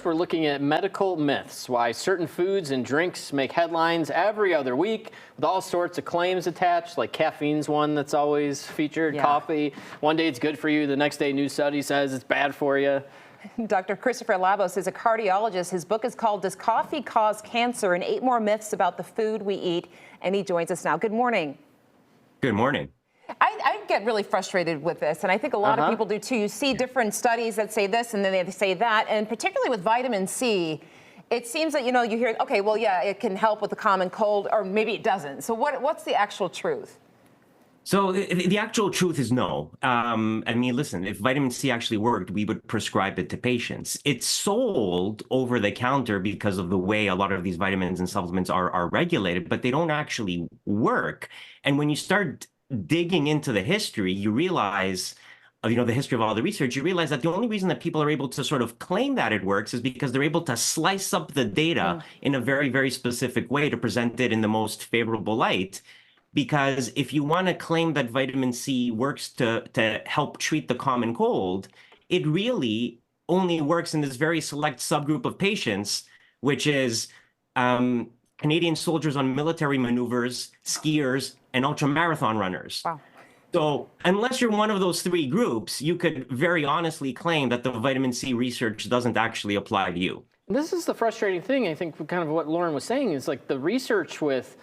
We're looking at medical myths, why certain foods and drinks make headlines every other week with all sorts of claims attached, like caffeine's one that's always featured, coffee. One day it's good for you, the next day a new study says it's bad for you. Dr. Christopher Labos is a cardiologist. His book is called Does Coffee Cause Cancer? And 8 more myths about the food we eat. And he joins us now. Good morning. Good morning. I get really frustrated with this, and I think a lot of people do too. You see different studies that say this, and then they say that, and particularly with vitamin C, it seems that, you hear, okay, well, yeah, it can help with the common cold, or maybe it doesn't. So what's the actual truth? So the actual truth is no. I mean, listen, if vitamin C actually worked, we would prescribe it to patients. It's sold over the counter because of the way a lot of these vitamins and supplements are regulated, but they don't actually work. And when you start digging into the history, you realize, the history of all the research, you realize that the only reason that people are able to sort of claim that it works is because they're able to slice up the data in a very, very specific way to present it in the most favorable light. Because if you want to claim that vitamin C works to help treat the common cold, it really only works in this very select subgroup of patients, which is Canadian soldiers on military maneuvers, skiers, and ultramarathon runners. Wow. So unless you're one of those 3 groups, you could very honestly claim that the vitamin C research doesn't actually apply to you. This is the frustrating thing, I think, kind of what Lauren was saying, is like the research with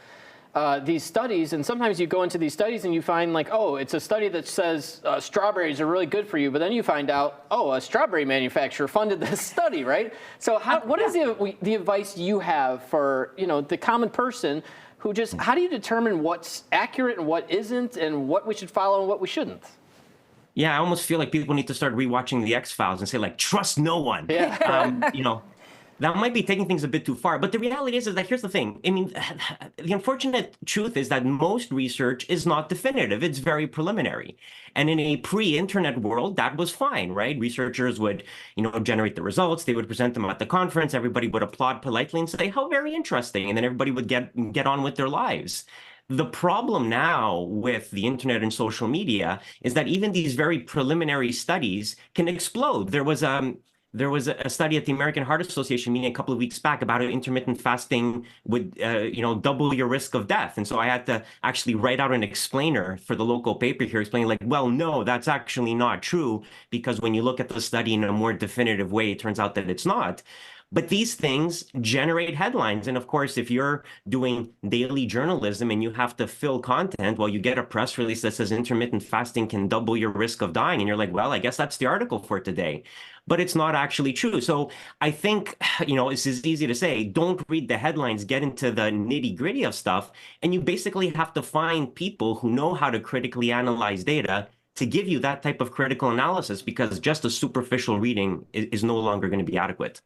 these studies, and sometimes you go into these studies and you find like, oh, it's a study that says strawberries are really good for you, but then you find out, oh, a strawberry manufacturer funded this study, right? So what is the advice you have for, the common person who just, how do you determine what's accurate and what isn't, and what we should follow and what we shouldn't? Yeah, I almost feel like people need to start rewatching the X-Files and say, like, trust no one. Yeah. That might be taking things a bit too far. But the reality is that here's the thing. I mean, the unfortunate truth is that most research is not definitive. It's very preliminary. And in a pre-internet world, that was fine, right? Researchers would, generate the results. They would present them at the conference. Everybody would applaud politely and say, how very interesting. And then everybody would get on with their lives. The problem now with the internet and social media is that even these very preliminary studies can explode. There was a study at the American Heart Association meeting a couple of weeks back about how intermittent fasting would, double your risk of death. And so I had to actually write out an explainer for the local paper here explaining like, well, no, that's actually not true, because when you look at the study in a more definitive way, it turns out that it's not. But these things generate headlines. And of course, if you're doing daily journalism and you have to fill content, well, you get a press release that says intermittent fasting can double your risk of dying. And you're like, well, I guess that's the article for today. But it's not actually true. So I think, this is easy to say, don't read the headlines, get into the nitty gritty of stuff. And you basically have to find people who know how to critically analyze data to give you that type of critical analysis, because just a superficial reading is no longer going to be adequate.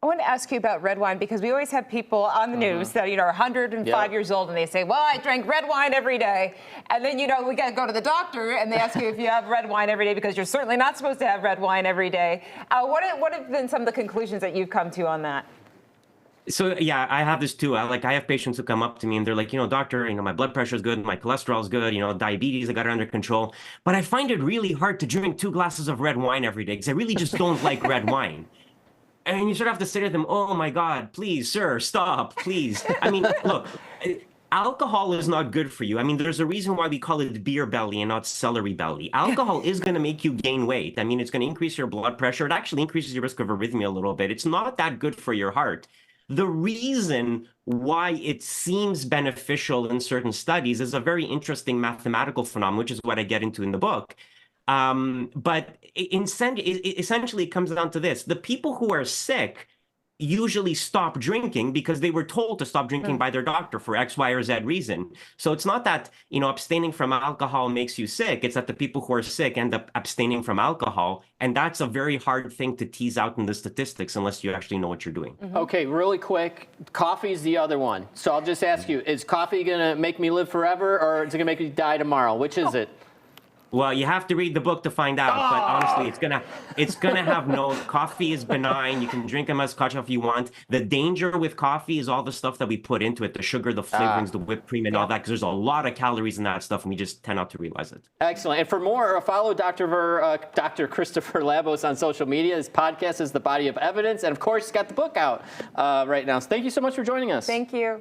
I want to ask you about red wine, because we always have people on the news that, are 105 years old, and they say, well, I drank red wine every day. And then, we got to go to the doctor, and they ask you if you have red wine every day, because you're certainly not supposed to have red wine every day. What have been some of the conclusions that you've come to on that? So, yeah, I have this too. I have patients who come up to me and they're like, doctor, my blood pressure is good, my cholesterol is good, diabetes, I got it under control. But I find it really hard to drink 2 glasses of red wine every day because I really just don't like red wine. And you sort of have to say to them, oh, my God, please, sir, stop, please. I mean, look, alcohol is not good for you. I mean, there's a reason why we call it beer belly and not celery belly. Alcohol is going to make you gain weight. I mean, it's going to increase your blood pressure. It actually increases your risk of arrhythmia a little bit. It's not that good for your heart. The reason why it seems beneficial in certain studies is a very interesting mathematical phenomenon, which is what I get into in the book. But essentially, it comes down to this. The people who are sick usually stop drinking because they were told to stop drinking by their doctor for X, Y, or Z reason. So it's not that, abstaining from alcohol makes you sick. It's that the people who are sick end up abstaining from alcohol. And that's a very hard thing to tease out in the statistics unless you actually know what you're doing. Okay, really quick. Coffee's the other one. So I'll just ask you, is coffee going to make me live forever, or is it going to make me die tomorrow? Which is it? Well, you have to read the book to find out. But honestly, it's gonna have no coffee is benign. You can drink them as coffee you want. The danger with coffee is all the stuff that we put into it, the sugar, the flavorings, the whipped cream, and all that, because there's a lot of calories in that stuff, and we just tend not to realize it. Excellent. And for more, follow Dr. Christopher Labos on social media. His podcast is The Body of Evidence. And of course, he's got the book out right now. So thank you so much for joining us. Thank you.